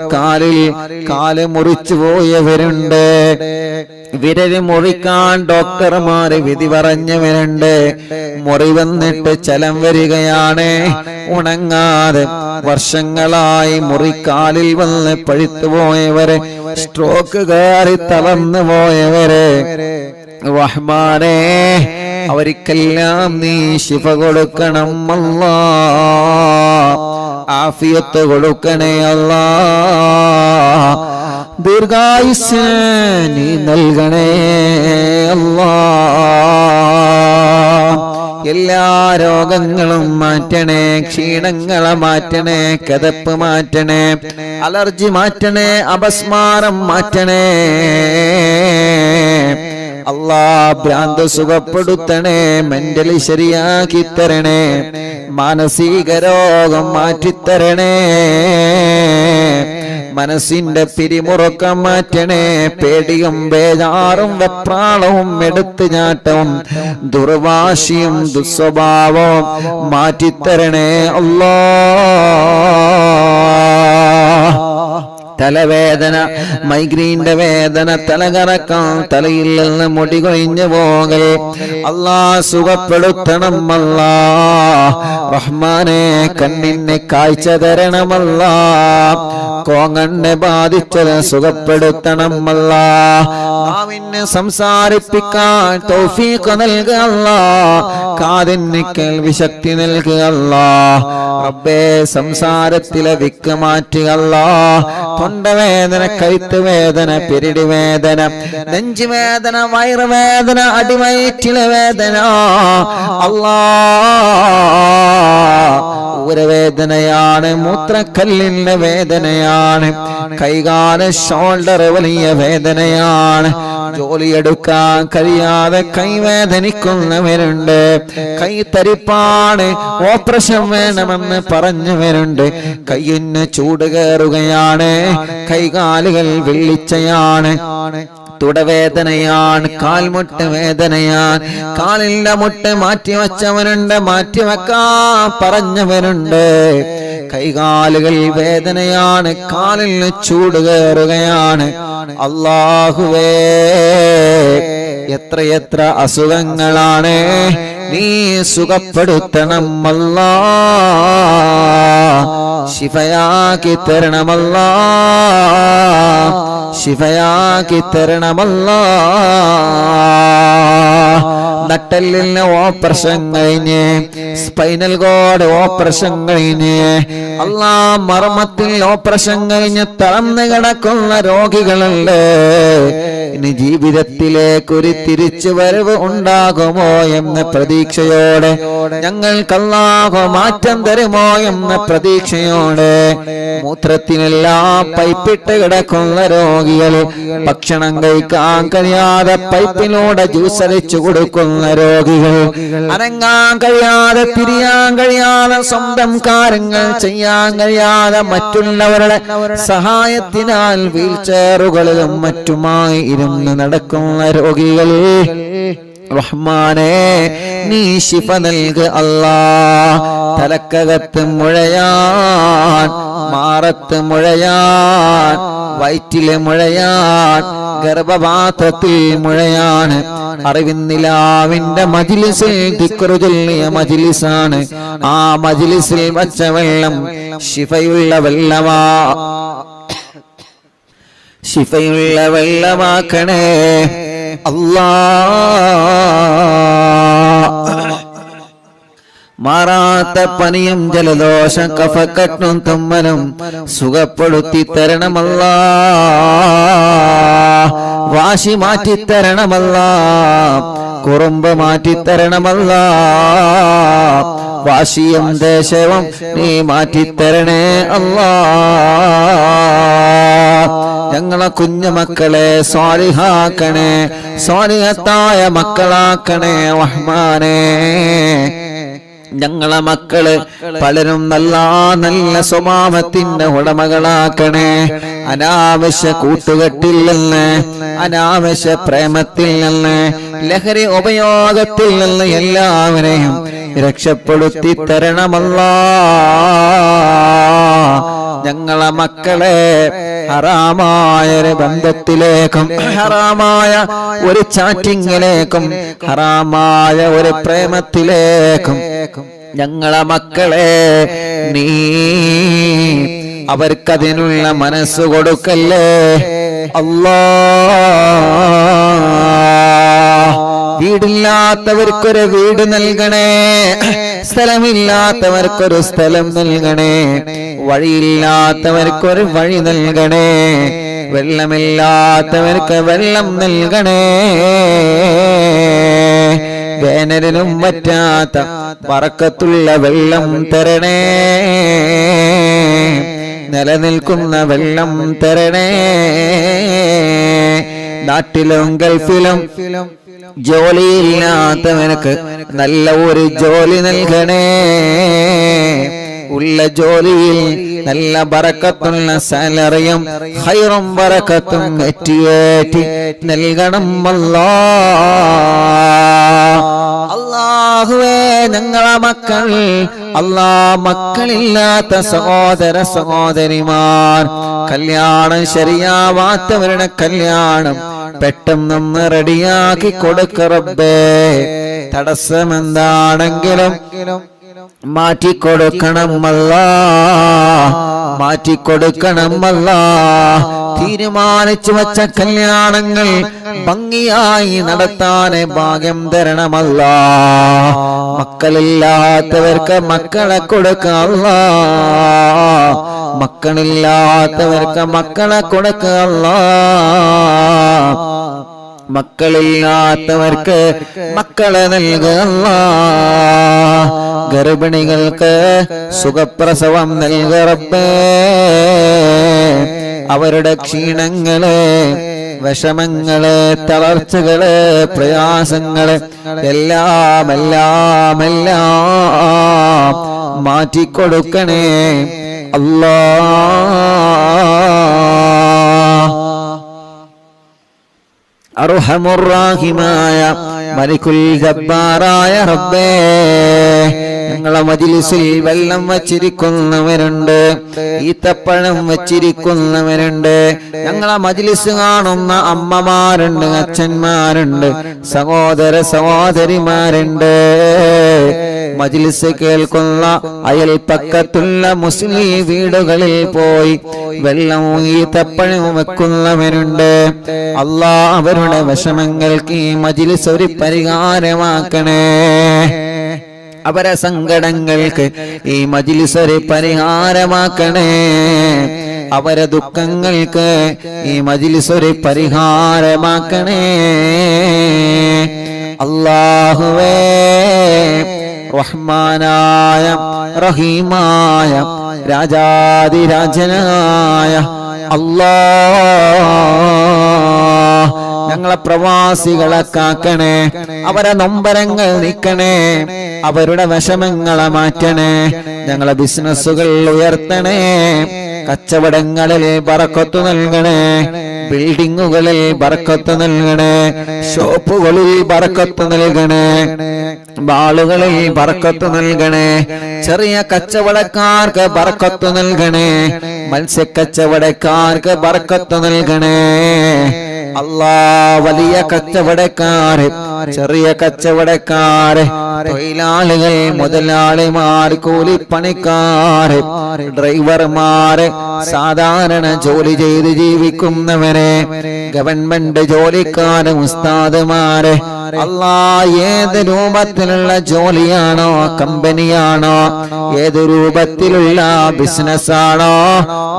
കാല് മുറിച്ചു പോയവരുണ്ട്, വിരല് മുറിക്കാൻ ഡോക്ടർമാര് വിധി പറഞ്ഞവരുണ്ട്. മുറി വന്നിട്ട് ചലം വരികയാണ്, ഉണങ്ങാതെ വർഷങ്ങളായി മുറിക്കാലിൽ വന്ന് പഴുത്തു പോയവരെ, സ്ട്രോക്ക് കയറി തളർന്നു പോയവരെ റഹ്മാനേ, അവർക്കെല്ലാം നീ ശിഫ കൊടുക്കണം അല്ലാ, ആഫിയത്ത് കൊടുക്കണേ അല്ലാ, ദീർഘായുസ് നീ നൽകണേ അല്ലാ. എല്ലാ രോഗങ്ങളും മാറ്റണേ, ക്ഷീണങ്ങളെ മാറ്റണേ, കിതപ്പ് മാറ്റണേ, അലർജി മാറ്റണേ, അപസ്മാരം മാറ്റണേ അല്ലാ. ഭ്രാന്ത് സുഖപ്പെടുത്തണേ, മെന്റലി ശരിയാക്കി തരണേ, മാനസിക രോഗം മാറ്റിത്തരണേ, മനസ്സിന്റെ പിരിമുറുക്കം മാറ്റണേ, പേടിയും ബേജാറും വെപ്രാളവും എടുത്തുചാട്ടവും ദുർവാശിയും ദുസ്വഭാവവും മാറ്റിത്തരണേ അല്ലാ. തലവേദന, മൈഗ്രീന്റെ വേദന, തലകറക്കം, തലയിൽ നിന്ന് മുടി കൊഴിഞ്ഞു പോകൽ അല്ലാ സുഖപ്പെടുത്തണം അല്ലാ. റഹ്മാനെ, കണ്ണിന് കാഴ്ച തരണമല്ലാ, കോങ്ങണ്ണെ ബാധിച്ചത് സുഖപ്പെടുത്തണം അല്ലാ. നാവിന് സംസാരിപ്പിക്കാൻ തൗഫീഖ് നൽകുക അല്ലാ, കാതിന് കേൾവി ശക്തി നൽകുക അല്ലാ. റബ്ബേ, സംസാരത്തിലെ വിക്ക് മാറ്റുക അല്ലാ. തൊണ്ടവേദന, കഴുത്ത് വേദന, പിരിടി വേദന, നെഞ്ചുവേദന, വയറുവേദന, അടിവയറ്റിലെ വേദന അല്ലാ, ഊരവേദനയാണ്, മൂത്രക്കല്ലിന്റെ വേദനയാണ്, കൈകാല് ഷോൾഡർ വലിയ വേദനയാണ്, ജോലിയെടുക്കാൻ കഴിയാതെ കൈവേദനിക്കുന്നവരുണ്ട്, കൈ തരിപ്പാണ്, ഓപ്പറേഷൻ വേണമെന്ന് പറഞ്ഞവരുണ്ട്, കയ്യിന് ചൂട് കയറുകയാണ്, കൈകാലുകൾ വെള്ളിച്ചയാണ്, തുടവേദനയാണ്, കാൽമുട്ട് വേദനയാണ്, കാലിന്റെ മുട്ട് മാറ്റിവെച്ചവനുണ്ട്, മാറ്റിവെക്കാൻ പറഞ്ഞവരുണ്ട്, കൈകാലുകൾ വേദനയാണ്, കാലിന് ചൂട് കയറുകയാണ്. അല്ലാഹുവേ, എത്രയെത്ര അസുഖങ്ങളാണ്, നീ സുഖപ്പെടുത്തണം അല്ലാ, ശിഫയാക്കി തരണമല്ലാ, ശിഫയാക്കി തരണമല്ലാ. നട്ടെല്ലിന് ഓപ്പറേഷൻ കഴിഞ്ഞ്, സ്പൈനൽ കോഡ് ഓപ്പറേഷൻ കഴിഞ്ഞ് അല്ലാ, മർമ്മത്തിൽ ഓപ്പറേഷൻ കഴിഞ്ഞ് തളർന്നു കിടക്കുന്ന രോഗികളുണ്ട്. ഇനി ജീവിതത്തിലേക്കൊരു തിരിച്ചു വരവ് ഉണ്ടാകുമോ എന്ന പ്രതീക്ഷയോടെ, ഞങ്ങൾക്ക് അല്ലാഹു മാറ്റം തരുമോ എന്ന പ്രതീക്ഷയോടെ, മൂത്രത്തിനെല്ലാം പൈപ്പിട്ട് കിടക്കുന്ന രോഗികൾ, ഭക്ഷണം കഴിക്കാൻ കഴിയാതെ പൈപ്പിലൂടെ ജ്യൂസ് അടിച്ചു കൊടുക്കുന്ന രോഗികൾ, അനങ്ങാൻ കഴിയാതെ, തിരിയാൻ കഴിയാതെ, സ്വന്തം കാര്യങ്ങൾ ചെയ്യാൻ കഴിയാതെ, മറ്റുള്ളവരുടെ സഹായത്തിനാൽ വീൽ ചെയറുകളിലും മറ്റുമായി ഇരുന്ന് നടക്കുന്ന രോഗികൾ, റഹ്മാനേ, നീ ശിഫ നൽകുക അല്ലാ. തലക്കകത്ത് മുഴയാൻ, മാറത്ത് മുഴയാൻ, വയറ്റിലെ മുഴയാൻ, ഗർഭപാത്രത്തിൽ മുഴയാണ്. അറിവിന്നിലാവിന്റെ മജ്ലിസിൽ ദിക്റ് ചൊല്ലിയ മജ്ലിസാണ്. ആ മജ്ലിസിൽ വച്ച വെള്ളം ശിഫയുള്ള വെള്ളമാ, ശിഫയുള്ള വെള്ളമാക്കണേ അല്ലാഹ്. മാറാത്ത പനിയും ജലദോഷ കഫക്കെട്ടും തുമ്മലും സുഖപ്പെടുത്തി തരണമല്ലാ. വാശി മാറ്റിത്തരണമല്ലാ. കുറുമ്പ് മാറ്റിത്തരണമല്ലാ. വാശിയും ദേശവും നീ മാറ്റിത്തരണേ അല്ലാ. ഞങ്ങളെ കുഞ്ഞുമക്കളെ സ്വാലിഹാക്കണേ, സ്വാലിഹത്തായ മക്കളാക്കണേ റഹ്മാനേ. ഞങ്ങളെ മക്കള് പലരും നല്ല നല്ല സ്വഭാവത്തിന്റെ ഉടമകളാക്കണേ. അനാവശ്യ കൂട്ടുകെട്ടിൽ നിന്ന്, അനാവശ്യ പ്രേമത്തിൽ നിന്ന്, ലഹരി ഉപയോഗത്തിൽ നിന്ന് എല്ലാവരെയും രക്ഷപ്പെടുത്തി തരണമല്ലാ. ഞങ്ങളെ മക്കളെ ഹറാമായ ഒരു ബന്ധത്തിലേക്കും, ഹറാമായ ഒരു ചാറ്റിങ്ങിലേക്കും, ഹറാമായ ഒരു പ്രേമത്തിലേക്കും ഞങ്ങളെ മക്കളെ നീ അവർക്കതിനുള്ള മനസ്സ് കൊടുക്കല്ലേ അല്ലാഹ്. വീടില്ലാത്തവർക്കൊരു വീട് നൽകണേ, സ്ഥലമില്ലാത്തവർക്കൊരു സ്ഥലം നൽകണേ, വഴിയില്ലാത്തവർക്കൊരു വഴി നൽകണേ, വെള്ളമില്ലാത്തവർക്ക് വെള്ളം നൽകണേ. വേനലിനും പറ്റാത്ത ബറക്കത്തുള്ള വെള്ളം തരണേ, നിലനിൽക്കുന്ന വെള്ളം തരണേ. നാട്ടിലും ഗൾഫിലും ജോലിയില്ലാത്തവനക്ക് നല്ല ഒരു ജോലി നൽകണേ. ഉള്ള ജോലിയിൽ നല്ല ബറക്കത്തുള്ള സാലറിയും ഖൈറും ബറക്കത്തും ഏറ്റി നൽകണം അല്ലാഹ്. അല്ലാഹുവേ, ഞങ്ങളെ മക്കൾ, മക്കളില്ലാത്ത സഹോദര സഹോദരിമാർ, കല്യാണം ശരിയാവാത്തവരുടെ കല്യാണം പെട്ടെന്ന് റെഡിയാക്കി കൊടുക്ക റബ്ബേ. തടസ്സമെന്താണെങ്കിലും മാറ്റിക്കൊടുക്കണം അല്ലാഹ്, മാറ്റിക്കൊടുക്കണം അല്ലാഹ്. തീരുമാനിച്ചു വച്ച കല്യാണങ്ങൾ ഭംഗിയായി നടത്താനെ ഭാഗ്യം തരണമല്ലാഹ്. മക്കളില്ലാത്തവർക്ക് മക്കളെ കൊടുക്ക അല്ലാഹ്, മക്കളില്ലാത്തവർക്ക് മക്കളെ കൊടുക്ക അല്ലാഹ്. മക്കളില്ലാത്തവർക്ക് മക്കളെ നൽകുക അല്ലാഹ്. ഗർഭിണികൾക്ക് സുഖപ്രസവം നൽകുക റബ്ബേ. അവരുടെ ക്ഷീണങ്ങള്, വിഷമങ്ങള്, തളർച്ചകള്, പ്രയാസങ്ങള് എല്ലാം എല്ലാം എല്ലാം മാറ്റിക്കൊടുക്കണേ അല്ലാഹ്. അർഹമുർ-റഹീമായ മലിക്കുൽ ജബ്ബാറായ റബ്ബേ, ഞങ്ങളെ മജ്ലിസിൽ വെള്ളം വച്ചിരിക്കുന്നവരുണ്ട്, ഈത്തപ്പഴം വച്ചിരിക്കുന്നവരുണ്ട്, ഞങ്ങളെ മജ്ലിസ് കാണുന്ന അമ്മമാരുണ്ട്, അച്ഛന്മാരുണ്ട്, സഹോദര സഹോദരിമാരുണ്ട്, മജ്ലിസ് കേൾക്കുന്ന അയൽപക്കത്തുള്ള മുസ്ലിം വീടുകളിൽ പോയി വെള്ളവും ഈത്തപ്പഴവും വെക്കുന്നവരുണ്ട്. അല്ലാഹ്, അവരുടെ വിഷമങ്ങൾക്ക് ഈ മജ്ലിസ് ഒരു പരിഹാരമാക്കണേ. അവരെ സങ്കടങ്ങൾക്ക് ഈ മജ്ലിസ് ഒരു പരിഹാരമാക്കണേ. അവരെ ദുഃഖങ്ങൾക്ക് ഈ മജ്ലിസ് ഒരു പരിഹാരമാക്കണേ. അല്ലാഹുവേ, റഹ്മാനായ റഹീമായ രാജാതിരാജനായ അല്ലാഹ്, ഞങ്ങളെ പ്രവാസികളെ കാക്കണേ. അവരെ നൊമ്പരങ്ങൾ നീക്കണേ, അവരുടെ വിഷമങ്ങളെ മാറ്റണേ. ഞങ്ങളെ ബിസിനസ്സുകൾ ഉയർത്തണേ, കച്ചവടങ്ങളിൽ ബറക്കത്ത് നൽകണേ. ബിൽഡിങ്ങുകളിൽ ബർക്കത്ത് നൽകണേ, ഷോപ്പുകളിൽ ബർക്കത്ത് നൽകണേ, ബാളുകളിൽ ബർക്കത്ത് നൽകണേ, ചെറിയ കച്ചവടക്കാർക്ക് ബർക്കത്ത് നൽകണേ, മത്സ്യക്കച്ചവടക്കാർക്ക് ബർക്കത്ത് നൽകണേ. അല്ലാ, വലിയ കച്ചവടക്കാര്, ചെറിയ കച്ചവടക്കാര്, തൊഴിലാളികൾ, മുതലാളിമാർ, കൂലിപ്പണിക്കാര്, ഡ്രൈവർമാര്, സാധാരണ ജോലി ചെയ്ത് ജീവിക്കുന്നവരെ, ഗവൺമെന്റ് ജോലിക്കാര്, ഉസ്താദുമാര്, അല്ലാ, ഏത് രൂപത്തിലുള്ള ജോലിയാണോ, കമ്പനിയാണോ, ഏത് രൂപത്തിലുള്ള ബിസിനസ്സാണോ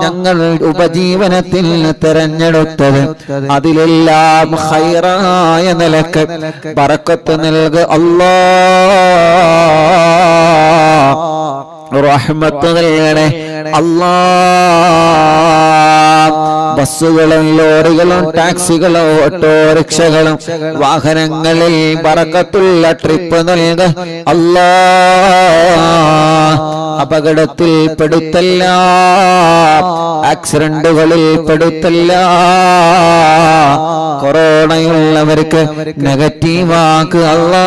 ഞങ്ങൾ ഉപജീവനത്തിൽ തിരഞ്ഞെടുത്തത്, അതിലെല്ലാം ഖൈറായ നിലക്ക് ബറക്കത്ത് നൽകുക അല്ലാ, റഹ്മത്ത് നൽകണേ അല്ലാ. ബസ്സുകളും ലോറികളും ടാക്സികളും ഓട്ടോറിക്ഷകളും വാഹനങ്ങളിൽ ബറക്കത്തുള്ള ട്രിപ്പ് നൽകുക അല്ലാ. അപകടത്തിൽ പെടുത്തല്ല, ആക്സിഡന്റുകളിൽ പെടുത്തല്ല, കൊറോണയുള്ളവർക്ക് നെഗറ്റീവാക്ക് അല്ലാ.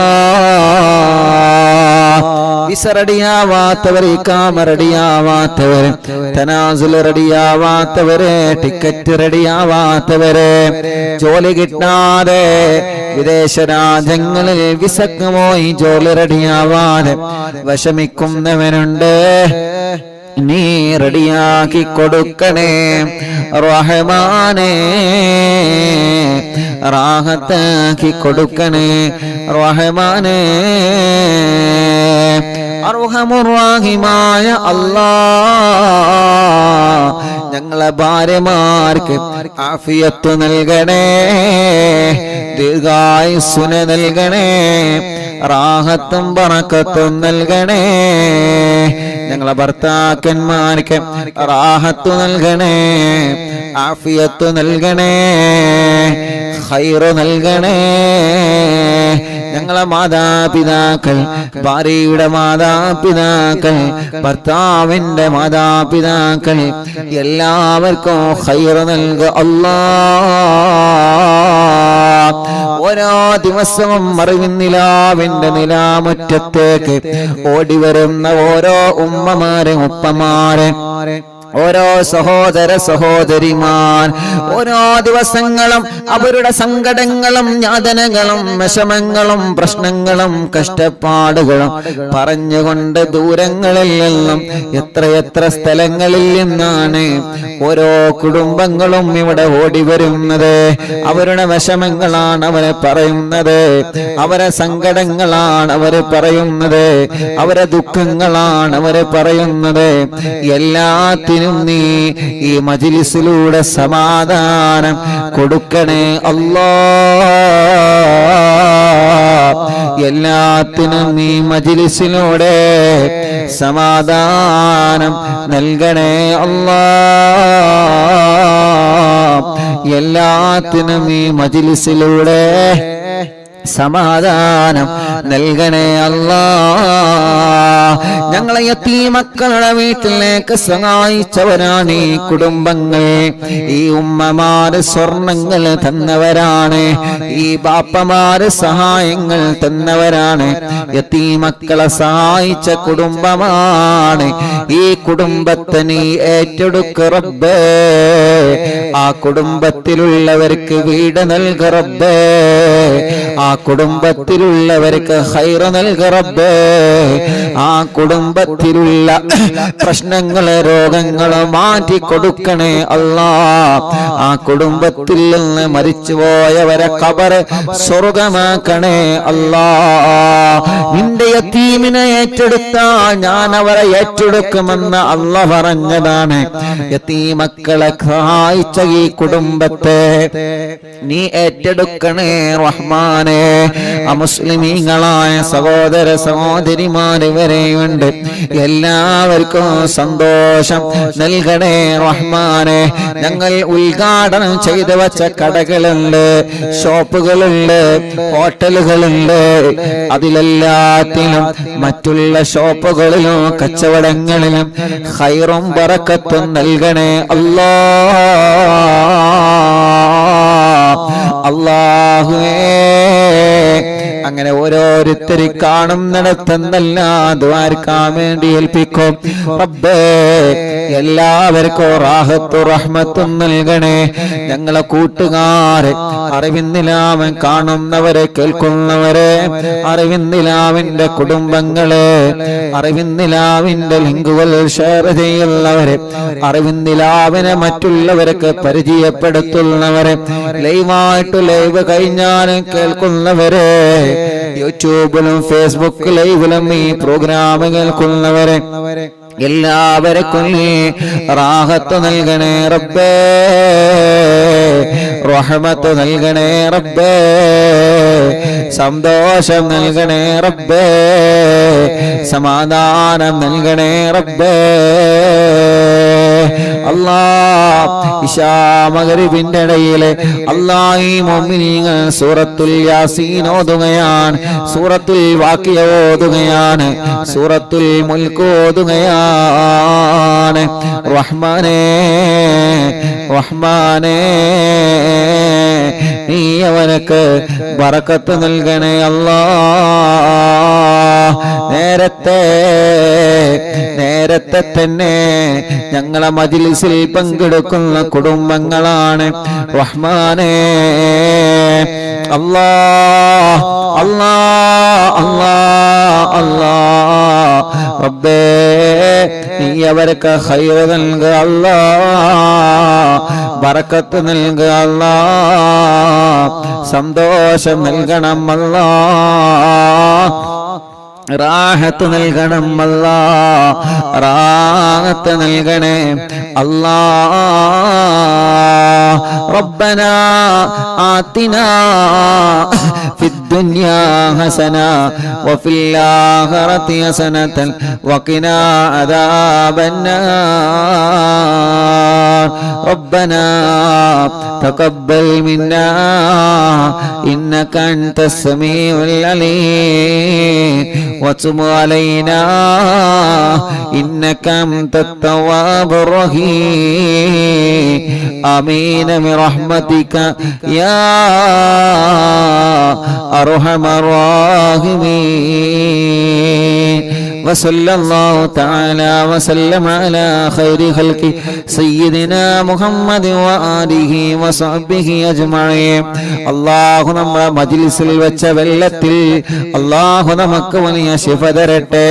വിസ റെഡിയാവാത്തവർ, ഇഖാമ റെഡിയാവാത്തവർ, തനാസുൽ റെഡിയാവാത്തവര്, ടിക്കറ്റ് റെഡിയാവാത്തവര്, ജോലി കിട്ടാതെ വിദേശ രാജ്യങ്ങളിൽ വിസക്ക് പോയി ജോലി റെഡിയാവാതെ വിഷമിക്കുന്നവനുണ്ട്, നീ റെഡിയാക്കി കൊടുക്കണേ റഹ്മാനേ, റാഹത്താക്കി കൊടുക്കണേ റഹ്മാനേ. അർഹമുർ-റഹീമായ അല്ലാഹ്, ഞങ്ങളെ ഭാര്യമാർക്ക് ആഫിയത്ത് നൽകണേ, ദീർഘായുസ്സ് നൽകണേ, റാഹത്തും ബറക്കത്തും നൽകണേ. ഞങ്ങളെ ഭർത്താക്കന്മാർക്ക് റാഹത്ത് നൽകണേ, ആഫിയത്ത് നൽകണേ, ഖൈറ് നൽകണേ. ഞങ്ങളെ മാതാപിതാക്കൾ, ഭാര്യയുടെ മാതാപിതാക്കൾ, ഭർത്താവിന്റെ മാതാപിതാക്കൾ, എല്ലാവർക്കും ഖൈറ് നൽകുക അല്ലാഹ്. ഓരോ ദിവസവും അറിവിന്നിലാവിന്റെ നിലാമുറ്റത്തേക്ക് ഓടി വരുന്ന ഓരോ ഉമ്മമാരെ, ഉപ്പമാരെ, ഓരോ സഹോദര സഹോദരിമാർ, ഓരോ ദിവസങ്ങളും അവരുടെ സങ്കടങ്ങളും യാതനകളും വിഷമങ്ങളും പ്രശ്നങ്ങളും കഷ്ടപ്പാടുകളും പറഞ്ഞുകൊണ്ട് ദൂരങ്ങളിൽ നിന്നും എത്രയെത്ര സ്ഥലങ്ങളിൽ നിന്നാണ് ഓരോ കുടുംബങ്ങളും ഇവിടെ ഓടി വരുന്നത്. അവരുടെ വിഷമങ്ങളാണ് അവരെ പറയുന്നത്, അവരെ സങ്കടങ്ങളാണ് അവര് പറയുന്നത്, അവരെ ദുഃഖങ്ങളാണ് അവര് പറയുന്നത്. എല്ലാത്തിനും നീ ഈ മജ്‌ലിസിലൂടെ സമാധാനം കൊടുക്കണേ അല്ലാഹ്. എല്ലാത്തിനും നീ മജ്‌ലിസിലൂടെ സമാധാനം നൽകണേ അല്ലാഹ്. എല്ലാത്തിനും ഈ മജ്‌ലിസിലൂടെ സമാധാനം നൽകണേ അല്ലാഹ്. ഞങ്ങളെ യതീമക്കളുടെ വീട്ടിലേക്ക് സഹായിച്ചവരാണ് ഈ കുടുംബങ്ങൾ. ഈ ഉമ്മമാര് സ്വർണങ്ങൾ തന്നവരാണ്, ഈ ബാപ്പമാര് സഹായങ്ങൾ തന്നവരാണ്. യതീമക്കളെ സഹായിച്ച കുടുംബമാണ്. ഈ കുടുംബത്തെ നീ ഏറ്റെടുക്ക് റബ്ബേ. ആ കുടുംബത്തിലുള്ളവർക്ക് വീട് നൽക റബ്ബേ. ആ കുടുംബത്തിലുള്ളവർക്ക് ഖൈർ നൽക റബ്ബേ. ആ കുടുംബത്തിലുള്ള പ്രശ്നങ്ങളെ, രോഗങ്ങളെ മാറ്റി കൊടുക്കണേ അല്ലാഹ്. ആ കുടുംബത്തിൽ നിന്ന് മരിച്ചുപോയവരെ ഖബർ സ്വർഗ്ഗമാക്കണേ അല്ലാഹ്. നിന്റെ യതീമിനെ ഏറ്റെടുത്താൽ ഞാൻ അവരെ ഏറ്റെടുക്കുമെന്ന് അല്ലാഹ് പറഞ്ഞതാണ്. യതീമക്കളെ സഹായിച്ച ഈ കുടുംബത്തെ നീ ഏറ്റെടുക്കണേ റഹ്മാനേ. അമുസ്ലിമീങ്ങളായ സഹോദര സഹോദരിമാർ വരെയുണ്ട്, എല്ലാവർക്കും സന്തോഷം നൽകണേ റഹ്മാനേ. ഞങ്ങൾ ഉദ്ഘാടനം ചെയ്തു വച്ച കടകളുണ്ട്, ഷോപ്പുകളുണ്ട്, ഹോട്ടലുകളുണ്ട്. അതിലെല്ലാത്തിലും മറ്റുള്ള ഷോപ്പുകളിലും കച്ചവടങ്ങളിലും ഖൈറും ബറക്കത്തും നൽകണേ അല്ലാഹ്. അല്ലാഹുവേ അങ്ങനെ ഓരോരുത്തരെ കാണുന്നിടത്തെന്നെല്ലാം ദ്വാരക്കാൻ വേണ്ടി ഏൽപ്പിക്കും റബ്ബേ. എല്ലാവർക്കും റാഹത്തും റഹ്മത്തും നൽകണേ. ഞങ്ങളെ കൂട്ടുകാരെ, അറിവിന്ദിലാവൻ കാണുന്നവരെ, കേൾക്കുന്നവരെ, അറിവിന്ദിലാവിന്റെ കുടുംബങ്ങളെ, അറിവിന്ദിലാവിന്റെ ലിങ്കുകൾ ഷെയർ ചെയ്യുന്നവരെ, അറിവിന്ദിലാവിനെ മറ്റുള്ളവർക്ക് പരിചയപ്പെടുത്തുന്നവരെ, ലൈവായിട്ട് ലൈവ് കഴിഞ്ഞാലും കേൾക്കുന്നവരെ, യൂട്യൂബിലും ഫേസ്ബുക്ക് ലൈവിലും ഈ പ്രോഗ്രാം കേൾക്കുന്നവരെ എല്ലാവർക്കും റാഹത്ത് നൽകണേ റബ്ബേ, റഹ്മത്ത് നൽകണേ റബ്ബേ, സന്തോഷം നൽകണേ റബ്ബേ, സമാധാനം നൽകണേ റബ്ബേ. ഇശാ മഗ്രിബിന്റെ ഇടയിലെ ഈ മുഅ്മിനീങ്ങൾ സൂറത്തുൽ യാസീൻ ഓതുകയാണ്, സൂറത്തുൽ വാഖിയ ഓതുകയാണ്, സൂറത്തുൽ മുൽക്ക് ഓതുകയാണ്. റഹ്മാനേ റഹ്മാനേ നീ അവനക്ക് ബറക്കത്ത് നൽകണേ അല്ലാഹ്. നേരത്തെ തന്നെ ഞങ്ങളെ മജ്‌ലിസിൽ പങ്കെടുക്കുന്ന കുടുംബങ്ങളാണ് റഹ്മാനേ. അല്ലാഹ് അല്ലാഹ് അല്ലാഹ് അല്ലാഹ് റബ്ബേ നീ അവർക്ക് ഖൈർ നൽകുക അല്ലാഹ്, ബറക്കത്ത് നൽകുക അല്ലാഹ്, സന്തോഷം നൽകണം അല്ലാഹ്, റാഹത്ത് നൽകണം അല്ലാഹ്, റാഹത്ത് നൽകണേ അല്ലാഹ്. റബ്ബനാ ആതിനാ ഫിദ്ദുനിയാ ഹസന വഫിൽ ആഖിറതി ഹസനതൻ വഖിനാ അദാബന്നാർ. റബ്ബനാ തഖബ്ബൽ മിന്നാ ഇന്നക അൻതസ് സമീഉൽ അലീം وتب علينا إنك أنت التواب الرحيم. آمين برحمتك يا أرحم الراحمين. وصلى الله تعالى وسلم على خير خلقه سيدنا محمد وآله وصحبه أجمعين. അല്ലാഹു നമ്മുടെ മജ്‌ലിസിൽ വെച്ച വെള്ളത്തിൽ അല്ലാഹു നമുക്ക് വലിയ ശിഫ തരട്ടെ.